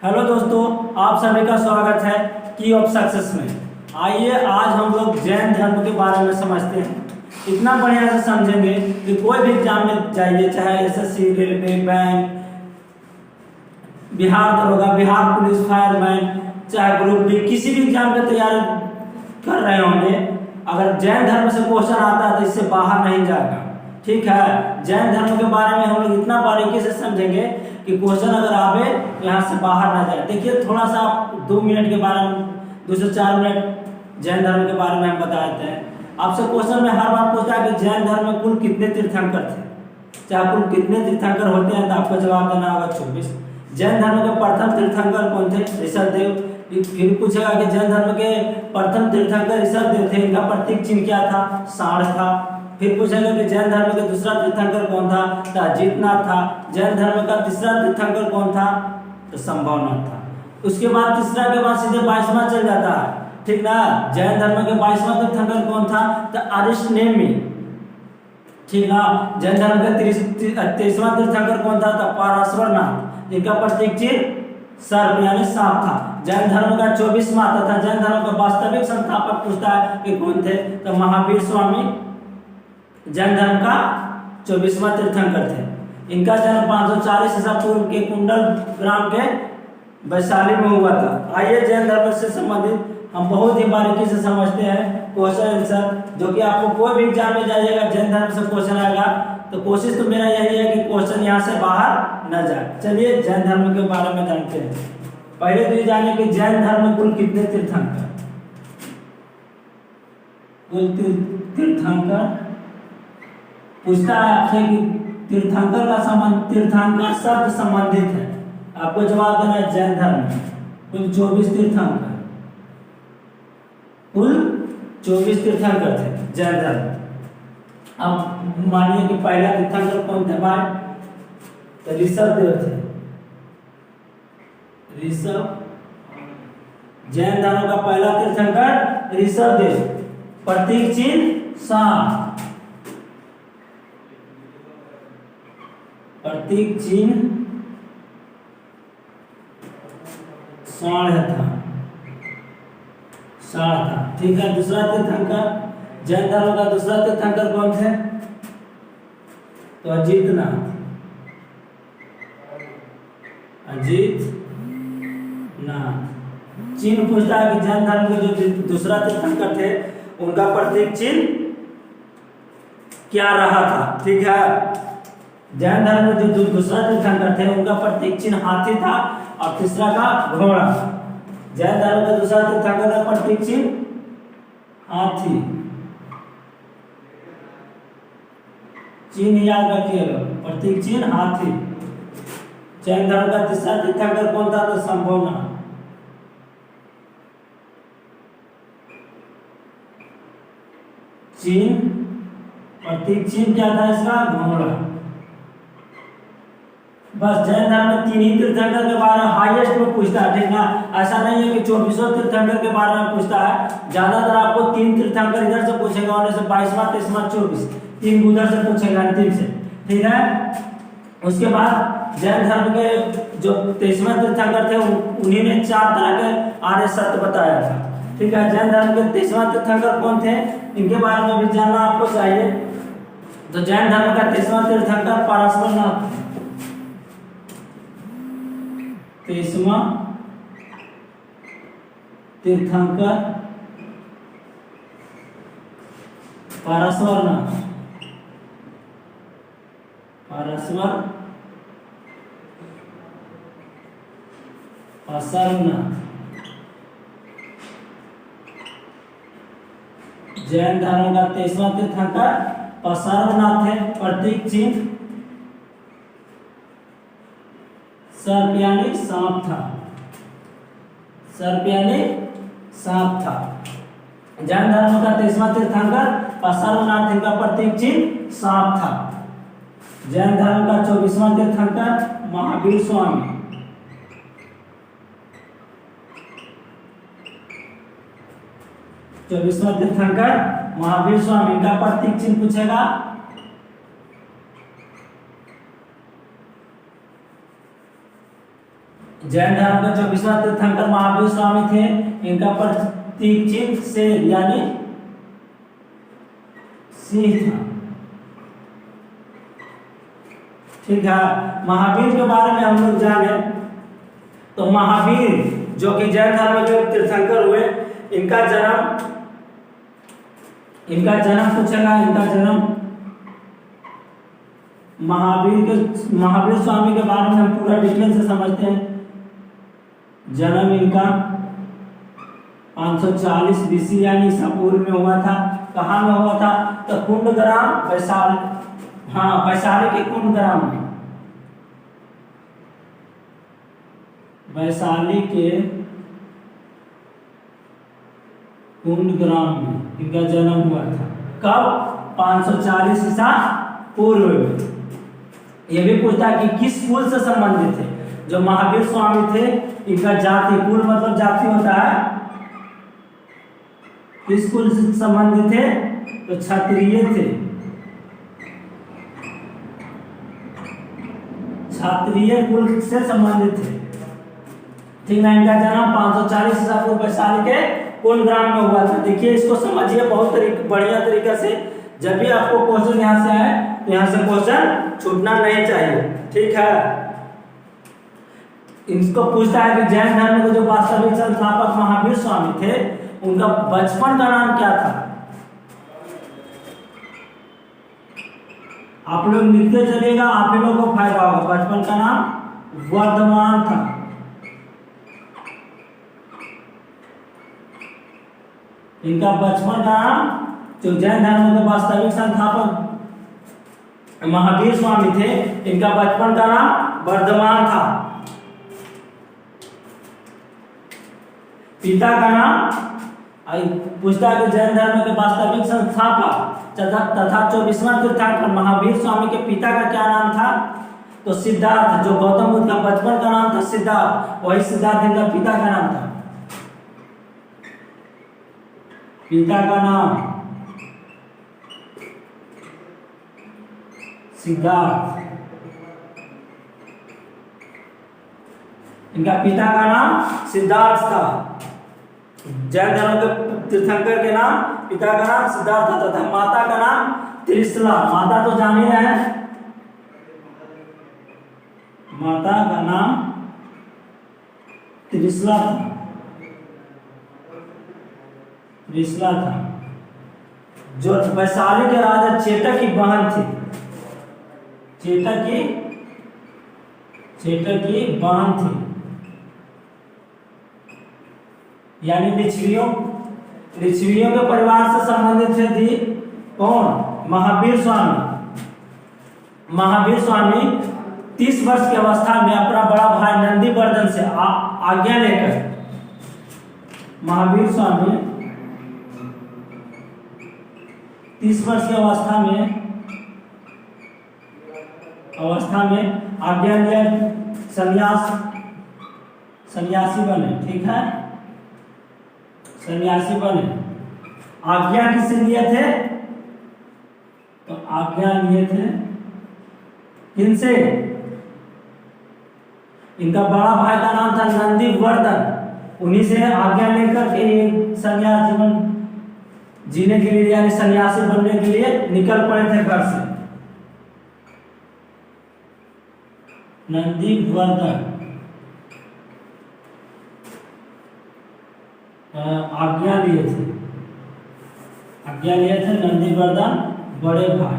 Hello दोस्तों, आप सभी का स्वागत है की ऑफ सक्सेस में। आइए आज हम लोग जैन धर्म के बारे में समझते हैं। इतना बढ़िया से समझेंगे कि कोई भी एग्जाम में जाइए, चाहे एसएससी, रेलवे, बैंक, बिहार दरोगा, बिहार पुलिस, फायरमैन, चाहे ग्रुप डी, किसी भी एग्जाम की तैयारी कर रहे होंगे, अगर जैन धर्म से क्वेश्चन आता है तो इससे बाहर नहीं जाएगा। ठीक है, जैन धर्म के बारे में हम लोग इतना बारीकी से समझेंगे कि क्वेश्चन अगर आवे तो यहाँ से बाहर ना जाए। देखिए, थोड़ा सा 2 मिनट के बारे में, 2 से 4 मिनट जैन धर्म के बारे में हम बता देते हैं। आपसे क्वेश्चन में हर बार पूछता है कि जैन धर्म में कुल कितने तीर्थंकर थे, चाहे कुल कितने तीर्थंकर होते हैं, तो आपको जवाब देना होगा 24। जैन धर्म के प्रथम तीर्थंकर कौन थे? ऋषभदेव। फिर पूछेगा कि जैन धर्म के प्रथम तीर्थंकर ऋषभदेव थे, इनका प्रतीक चिन्ह क्या था? सांड था। फिर पूछेगा कि जैन धर्म के दूसरा तीर्थंकर कौन था? तो अजितनाथ था। जैन धर्म का तीसरा तीर्थंकर कौन था? तो संभवनाथ था। उसके बाद तीसरा के बाद सीधे 22वां चल जाता है, ठीक ना। जैन धर्म के 22वां तीर्थंकर कौन था? तो अरिष्टनेमी, ठीक ना। जैन धर्म का 23वां तीर्थंकर कौन था? तो पराशरनाथ, जिनका प्रतीक चिन्ह सर्प यानी सांप था। जैन धर्म का 24वां तथा जैन धर्म का वास्तविक संस्थापक पूछता है कि कौन थे? तो महावीर स्वामी जैन धर्म का 24वां तीर्थंकर थे। इनका जन्म 540 ईसा पूर्व के कुंडल ग्राम के वैशाली में हुआ था। आइए जैन धर्म से संबंधित हम बहुत ही बारीकी से समझते हैं क्वेश्चन आंसर, जो कि आपको कोई भी एग्जाम में जाइएगा जैन धर्म से क्वेश्चन आएगा, तो कोशिश तो मेरा यही है कि क्वेश्चन यहाँ से बाहर न जाए। चलिए जैन धर्म के बारे में जानते हैं। पहले तो ये जानिए कि जैन धर्म में कुल कितने तीर्थंकर, कुल तीर्थंकर पूछता है आपसे कि तीर्थंकर का संबंध, तीर्थंकर शब्द संबंधित है। आपको जवाब देना है जैन धर्म में कुल 24 तीर्थंकर, कुल 24 तीर्थंकर थे जैन धर्म। अब मानिए कि पहला तीर्थंकर कौन थे भाई? तो ऋषभदेव थे। ऋषभ, जैन धर्म का पहला तीर्थंकर ऋषभदेव, प्रतीक चिन्ह सांप, प्रतीक चिन्ह सांड था, सांड था, ठीक है। दूसरा तीर्थंकर जैन धर्म का दूसरा तीर्थंकर कौन थे? तो अजितनाथ, अजितनाथ। चिन्ह पूछता है कि जैन धर्म के जो दूसरा तीर्थंकर थे उनका प्रतीक चिन्ह क्या रहा था, ठीक है। जैन धर्म में जो दूसरा तीर्थंकर थे उनका प्रतीक चिन्ह हाथी था और तीसरा का घोड़ा। जैन धर्म का दूसरा तीर्थंकर का प्रतीक चिन्ह हाथी, चिन्ह याद रखिएगा, प्रतीक चिन्ह हाथी। जैन धर्म का तीसरा तीर्थंकर कौन था? तो संभवनाथ, चिन्ह, प्रतीक चिन्ह क्या था इसका? घोड़ा। बस जैन धर्म में 3 ही तीर्थंकर के बारे में हाईएस्ट में पूछता है, ठीक ना। ऐसा नहीं है कि 24 तीर्थंकर के बारे में पूछता है। ज्यादातर आपको 3 तीर्थंकर इधर से पूछेगा, उन्हें से 22वां, 23वां, 24, 3 उधर से पूछेगा अंतिम से, ठीक है। उसके बाद जैन धर्म के जो 23वां तीर्थंकर थे उन्हीं ने 4 तरह के आर्य सत्य बताया था, ठीक है। जैन धर्म के 23वां तीर्थंकर कौन थे, इनके बारे में भी जानना आपको चाहिए। तो जैन धर्म का 23वां तीर्थंकर पराशरनाथ, 23वां तीर्थंकर पराशरनाथ, जैन धर्म का 23वां तीर्थंकर पराशरनाथ है। प्रतीक चिन्ह सर्प यानी सांप था, सर्प यानी सांप था। जैन धर्म का 23वां तीर्थंकर पराशरनाथ, इनका प्रतीक चिन्ह सांप था। जैन धर्म का 24वां तीर्थंकर महावीर स्वामी, तीर्थंकर महावीर स्वामी का प्रतीक चिन्ह पूछेगा जैन धर्म के 24वां तीर्थंकर महावीर स्वामी थे। इनका प्रतीक चिन्ह से यानी सिंह था। ठीक है, महावीर के बारे में हम लोग जाने तो महावीर जो कि जैन धर्म के तीर्थंकर हुए, इनका जन्म पूछेगा। इनका जन्म महावीर स्वामी के बारे में हम पूरा डिटेल से समझते हैं। जन्म इनका 540 BC यानी ईसा पूर्व में हुआ था। कहाँ में हुआ था? तो कुंडग्राम वैशाली, वैशाली के कुंडग्राम में, वैशाली के कुंडग्राम में इनका जन्म हुआ था। कब? 540 ईसा पूर्व में। यह भी पूछता है कि किस कुल से संबंधित थे। जो महावीर स्वामी थे, इनका जाति, कुल मतलब जाति होता है, किस कुल से संबंधित थे? तो क्षत्रिय थे। क्षत्रिय कुल से संबंधित थे। ठीक है, इनका जन्म 540 ईसा पूर्व वैशाली के कुंडग्राम में हुआ था। देखिए, इसको समझिए बहुत बढ़िया तरीके से। जब भी आपको क्वेश्चन यहाँ से आए तो यहाँ से क्वेश्चन छूटना नहीं चाहिए। ठीक है, इसको पूछता है कि जैन धर्म के जो वास्तविक संस्थापक महावीर स्वामी थे, उनका बचपन का नाम क्या था? आप लोग लिखते चलिएगा, आप ही लोगों को फायदा होगा। बचपन का नाम वर्धमान था। इनका बचपन का नाम, जो जैन धर्म के वास्तविक संस्थापक महावीर स्वामी थे, इनका बचपन का नाम वर्धमान था। पिता का नाम पूछता है कि जैन धर्म के वास्तविक संस्थापक तथा 24वां तीर्थंकर महावीर स्वामी के पिता का क्या नाम था? तो सिद्धार्थ। जो गौतम बुद्ध का बचपन का नाम था सिद्धार्थ, वही सिद्धार्थ इनका पिता का नाम था। पिता का नाम सिद्धार्थ। इनका पिता का नाम सिद्धार्थ था। जैन धर्म के तीर्थंकर के नाम, पिता का नाम सिद्धार्थ था तथा माता का नाम त्रिशला। माता तो जान ही रहे हैं, माता का नाम त्रिशला था। त्रिशला था, जो वैशाली के राजा चेतक की बहन थी। चेतक की बहन थी, यानी लिच्छवियों के परिवार से संबंधित थी। कौन? महावीर स्वामी। महावीर स्वामी 30 वर्ष की अवस्था में अपना बड़ा भाई नंदीवर्धन से आज्ञा लेकर, महावीर स्वामी 30 वर्ष की अवस्था में आज्ञा लिया, सन्यासी बने। ठीक है, सन्यासी बने। आज्ञा किससे लिए थे? तो आज्ञा लिए थे किनसे? इनका बड़ा भाई का नाम था नंदीवर्धन। उन्हीं से आज्ञा लेकर के सन्यास जीवन जीने के लिए, यानी सन्यासी बनने के लिए निकल पड़े थे घर से। नंदीवर्धन आज्ञा लिए थे नंदीवर्धन बड़े भाई।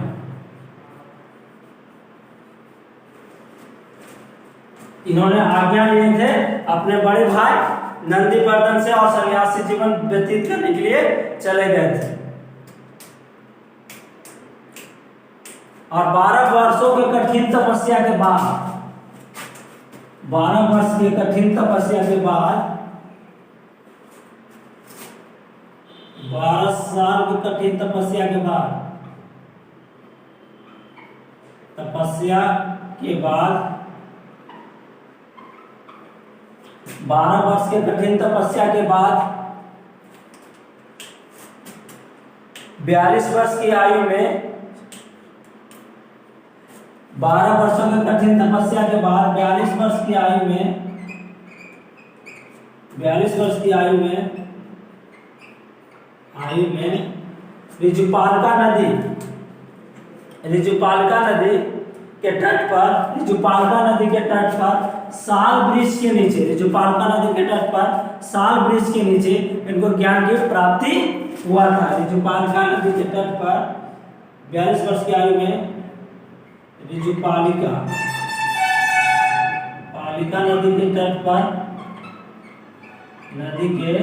इन्होंने आज्ञा लिए थे अपने बड़े भाई नंदीवर्धन से और सन्यासी जीवन व्यतीत करने के लिए चले गए थे। और 12 वर्षों के कठिन तपस्या के बाद, 12 वर्ष की कठिन तपस्या के बाद, 12 साल की कठिन तपस्या के बाद, 12 वर्ष के कठिन तपस्या के बाद 42 वर्ष की आयु में, 12 वर्षों की कठिन तपस्या के बाद 42 वर्ष की आयु में 42 वर्ष की आयु में ऋजुपालका नदी के तट पर साल वृक्ष के नीचे इनको ज्ञान की प्राप्ति हुआ था। ऋजुपालका नदी के तट पर 42 वर्ष की आयु में ऋजुपालिका नदी के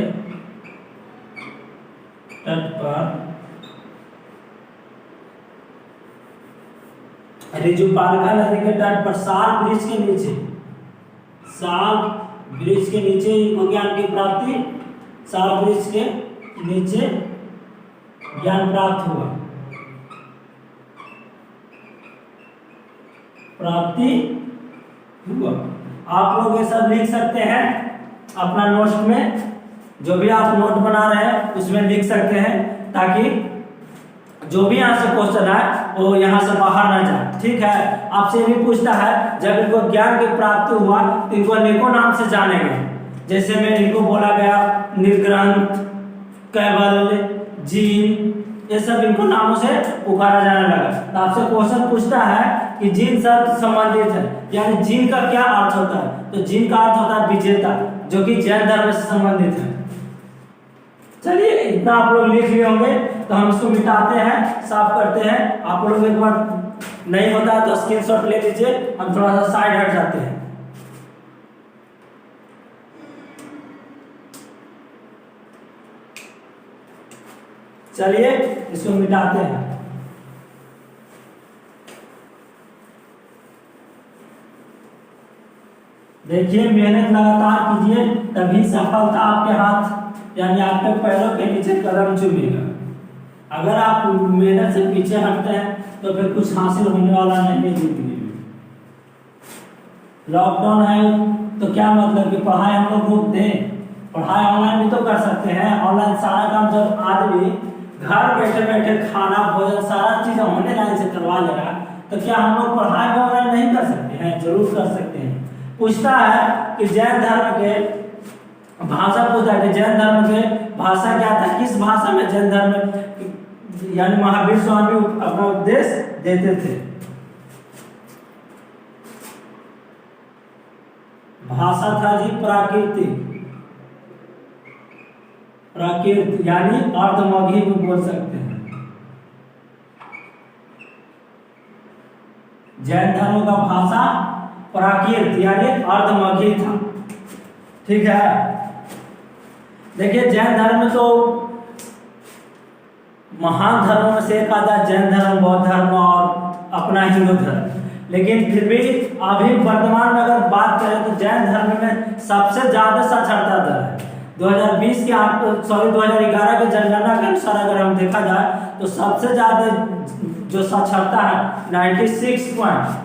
तट पर ऋजुपालिका नदी के तट पर साल वृक्ष के नीचे इनको ज्ञान की प्राप्ति साल वृक्ष के नीचे ज्ञान प्राप्त हुआ। आप लोग ये सब लिख सकते हैं अपना नोट्स में, जो भी आप नोट बना रहे हैं उसमें लिख सकते हैं, ताकि जो भी यहाँ से क्वेश्चन आए वो यहाँ से बाहर ना जाए। ठीक है, आपसे भी पूछता है जब इनको ज्ञान की प्राप्ति हुआ तो इनको अनेकों नाम से जाने गए, जैसे में इनको बोला गया निर्ग्रंथ, कैवल, जीन, ये सब इनको नामों से पुकारा जाने लगा। तो आपसे क्वेश्चन पूछता है कि जीन शब्द संबंधित है, यानी जीन का क्या अर्थ होता है? तो जीन का अर्थ होता है विजेता, जो कि जैन धर्म से संबंधित है। चलिए इतना आप लोग लिख लिए होंगे, तो हम इसको मिटाते हैं, साफ करते हैं। आप लोग एक बार नहीं होता है तो स्क्रीनशॉट ले लीजिए, हम थोड़ा सा साइड हट जाते हैं। चलिए इसको मिटाते हैं। देखिए मेहनत लगातार कीजिए, तभी सफलता आपके हाथ यानी आपके पैरों के नीचे कदम चूमेगा। अगर आप मेहनत से पीछे हटते हैं तो फिर कुछ हासिल होने वाला नहीं है जिंदगी में। लॉकडाउन है तो क्या मतलब कि पढ़ाई हम लोग रोक दें? पढ़ाई ऑनलाइन भी तो कर सकते हैं। ऑनलाइन सारा काम जब आदमी घर बैठे बैठे खाना भोजन सारा चीज ऑनलाइन से करवा ले रहा, तो क्या हम लोग पढ़ाई भी ऑनलाइन नहीं कर सकते हैं? जरूर कर सकते हैं। पूछता है कि जैन धर्म के भाषा पूछता है कि जैन धर्म के भाषा क्या था, किस भाषा में जैन धर्म यानी महावीर स्वामी अपना उपदेश देते थे? भाषा था जी प्राकृत यानी अर्धमगही भी बोल सकते हैं। जैन धर्म का भाषा प्राकृत यानी अर्धमगही था। ठीक है, देखिए जैन धर्म तो महान धर्मों में से एक आता है, जैन धर्म, बौद्ध धर्म और अपना हिंदू धर्म। लेकिन फिर भी अभी वर्तमान में अगर बात करें तो जैन धर्म में सबसे ज्यादा साक्षरता दर है। 2020 के 2011 के जनगणना के अनुसार अगर हम देखा जाए तो सबसे ज्यादा जो साक्षरता है 96%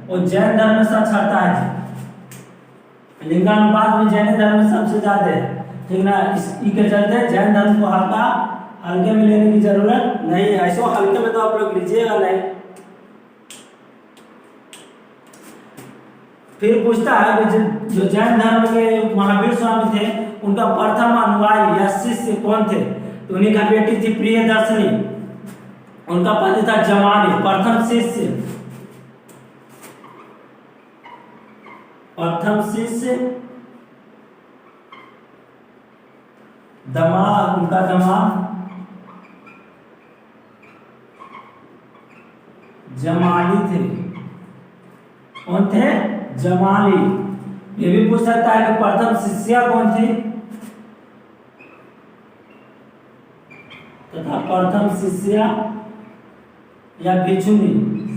वो जैन धर्म में साक्षरता है। लिंगानुपात में जैन धर्म में सबसे ज्यादा है। ठीक ना, इसके चलते जैन धर्म को हल्के में लेने की जरूरत नहीं है। ऐसे हल्के में तो आप लोग लीजिएगा नहीं। फिर पूछता है कि जो जैन धर्म के महावीर स्वामी थे उनका प्रथम अनुयायी या शिष्य कौन थे? तो उन्हीं का बेटी थी प्रियदर्शनी, उनका पति था जमाली। प्रथम शिष्य उनका दमाद जमाली थे। कौन थे? जमाली। ये भी पूछ सकता है कि प्रथम शिष्या कौन थी? तथा प्रथम शिष्या या भिक्षुनी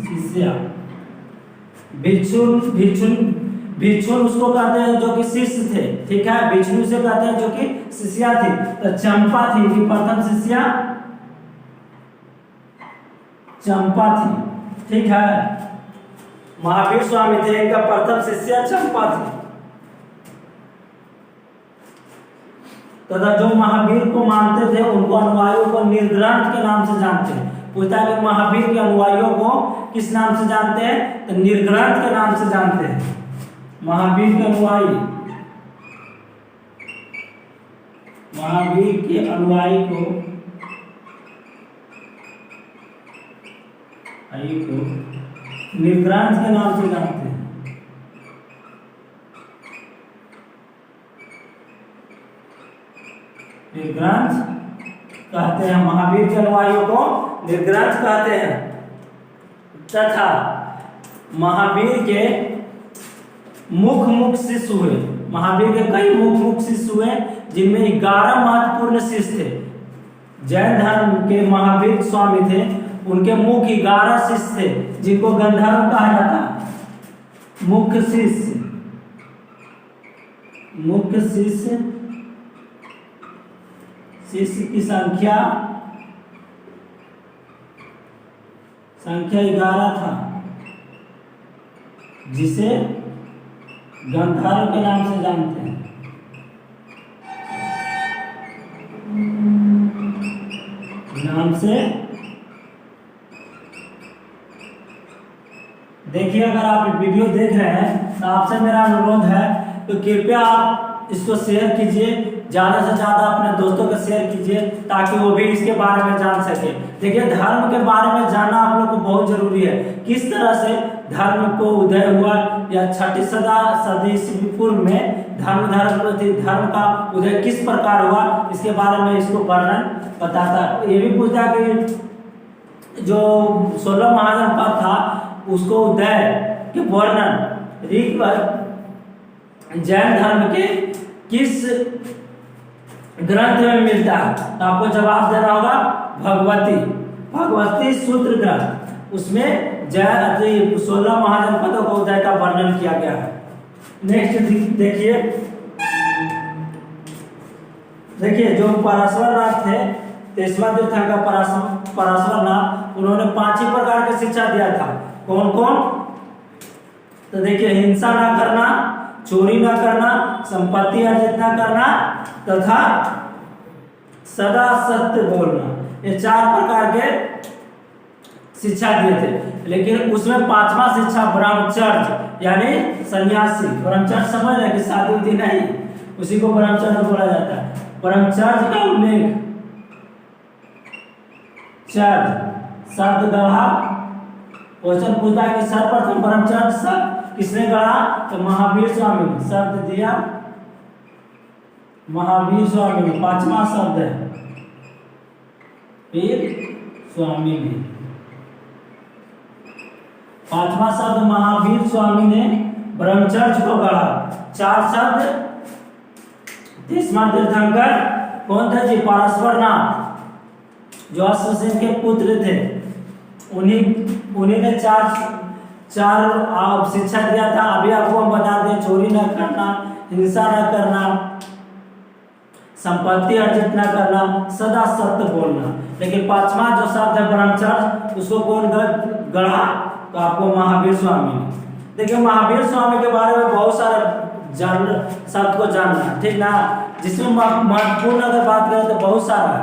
शिष्या। भिक्षुन उसको कहते हैं जो कि शिष्य थे। ठीक है, भिक्षुनी से कहते हैं जो कि शिष्या थी। तो चंपा थी कि प्रथम शिष्या चंपा थी। ठीक है, महावीर स्वामी थे, इनका प्रथम शिष्या चंपा थी। तथा जो महावीर को मानते थे उनको अनुयायियों को निर्ग्रंथ के नाम से जानते हैं। पूछता है कि महावीर के अनुयायियों को किस नाम से जानते हैं? तो निर्ग्रंथ के नाम से जानते हैं। महावीर के अनुयायी महावीर के अनुयायी को निर्ग्रांथ के नाम से जानते हैं। निर्ग्रांथ कहते हैं, महावीर के अनुयायियों को निर्ग्रांथ कहते हैं। तथा महावीर के मुख्य शिष्य हुए, महावीर के कई मुख्य शिष्य हुए जिनमें 11 महत्वपूर्ण शिष्य थे। जैन धर्म के महावीर स्वामी थे, उनके मुख्य 11 शिष्य थे जिनको गंधर्व कहा जाता। मुख्य शिष्य की संख्या 11 था, जिसे गंधर्व के नाम से जानते हैं। नाम से देखिए, अगर आप वीडियो देख रहे हैं तो आपसे मेरा अनुरोध है तो कृपया आप इसको शेयर कीजिए, ज़्यादा से ज़्यादा अपने दोस्तों को शेयर कीजिए ताकि वो भी इसके बारे में जान सके। देखिए, धर्म के बारे में जानना आप लोग को बहुत जरूरी है। किस तरह से धर्म को उदय हुआ, या 6वीं सदी ईस्वी पूर्व में धर्म का उदय किस प्रकार हुआ, इसके बारे में इसको वर्णन बताता है। ये भी पूछता है कि जो 16 महाजनपद था उसको उदय के वर्णन जैन धर्म के किस ग्रंथ में मिलता है, तो आपको जवाब देना होगा भगवती सूत्र ग्रंथ। उसमें जैन 16 महाजनपदों को उदय का वर्णन किया गया है। नेक्स्ट देखिए जो पराशरनाथ थे, 23वां तीर्थंकर पराशरनाथ, उन्होंने 5 ही प्रकार की शिक्षा दिया था। कौन कौन? तो देखिए, हिंसा ना करना, चोरी ना करना, संपत्ति अर्जित ना करना तथा सदा सत्य बोलना। ये 4 प्रकार के शिक्षा दिए थे। लेकिन उसमें 5वां शिक्षा ब्रह्मचर्य यानी सन्यासी। ब्रह्मचर्य समझ रहे कि शादी उदी नहीं, उसी को ब्रह्मचर्य बोला जाता है। ब्रह्मचर्य का उल्लेख चर्य शब्द गढ़ा। क्वेश्चन पूछता है कि सर्वप्रथम ब्रह्मचर्य शब्द किसने गढ़ा, तो महावीर स्वामी ने शब्द दिया। महावीर स्वामी ने 5वां शब्द है, फिर स्वामी ने 5वां शब्द महावीर स्वामी ने ब्रह्मचर्य को गढ़ा। 4 शब्द 23वां तीर्थंकर कौन थे जी? पराशरनाथ, जो अश्वसेन के पुत्र थे। उन्हीं ने 4 शिक्षा दिया था। अभी आपको हम बता दें, चोरी न करना, हिंसा न करना, संपत्ति अर्जित न करना, सदा सत्य बोलना। लेकिन 5वां जो शब्द है ब्रह्मचर्य, उसको कौन गढ़ा? तो आपको महावीर स्वामी ने। देखिए, महावीर स्वामी के बारे में बहुत सारे शब्द को जानना, ठीक ना। जिसमें महत्वपूर्ण अगर बात करें तो बहुत सारा है।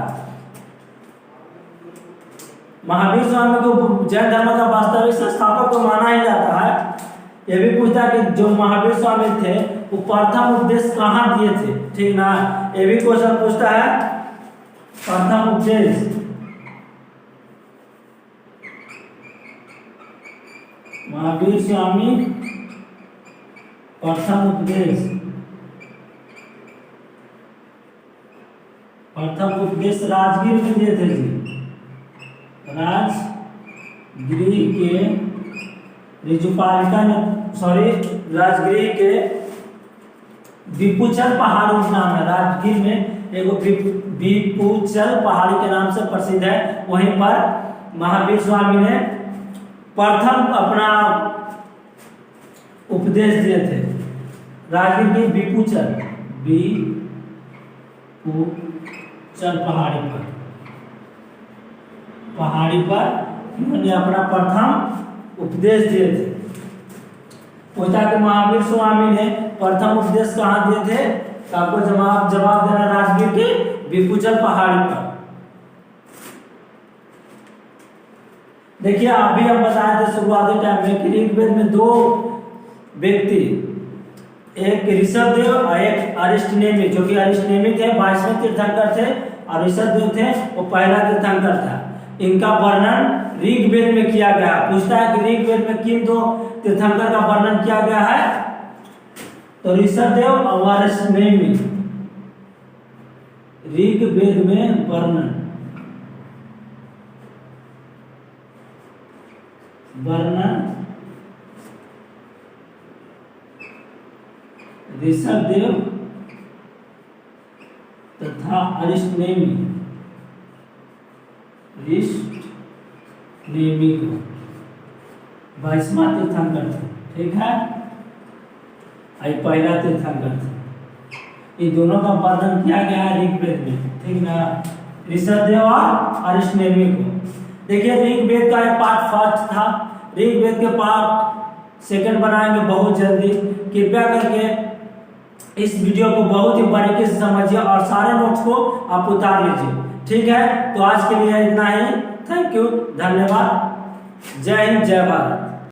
महावीर स्वामी को जैन धर्म का वास्तविक संस्थापक को माना ही जाता है। यह भी पूछता है कि जो महावीर स्वामी थे वो प्रथम उपदेश कहाँ दिए थे, ठीक ना। ये भी क्वेश्चन पूछता है, प्रथम उपदेश महावीर स्वामी प्रथम उपदेश राजगीर में दिए थे जी। राजगीर के राजगीर के विपुचल पहाड़ नाम है। राजगीर में एक विपुचल पहाड़ी के नाम से प्रसिद्ध है। वहीं पर महावीर स्वामी ने प्रथम अपना उपदेश दिए थे। राजगीर की विपुचल पहाड़ी पर उन्होंने अपना प्रथम उपदेश दिए थे। पूछा कि महावीर स्वामी ने प्रथम उपदेश कहाँ दिए थे, तो आपको जवाब देना राजगीर के विपुचल पहाड़ी पर। देखिए, अभी हम बताए थे शुरुआती टाइम में कि ऋग्वेद में 2 व्यक्ति एक ऋषभदेव और एक अरिष्टनेमि, जो कि अरिष्टनेमि थे 22वें तीर्थंकर थे और ऋषभदेव थे वो पहला तीर्थंकर था। इनका वर्णन ऋग्वेद में किया गया। पूछता है कि ऋग्वेद में किन दो तीर्थंकर का वर्णन किया गया है, तो ऋषभदेव और अरिष्टनेमि ऋग्वेद में वर्णन ऋषभदेव तथा अरिष्टनेमि को 22वां तीर्थंकर थे, ठीक है। ये पहला तीर्थंकर था। इन दोनों का वर्णन किया गया है ऋग्वेद में, ठीक ना। ऋषभदेव और अरिष्टनेमि को देखिए, ऋग्वेद का एक पार्ट फर्स्ट था, ऋग्वेद के पार्ट सेकंड बनाएंगे बहुत जल्दी। कृपया करके इस वीडियो को बहुत ही बारीकी से समझिए और सारे नोट्स को आप उतार लीजिए, ठीक है। तो आज के लिए इतना ही। थैंक यू, धन्यवाद। जय हिंद, जय भारत।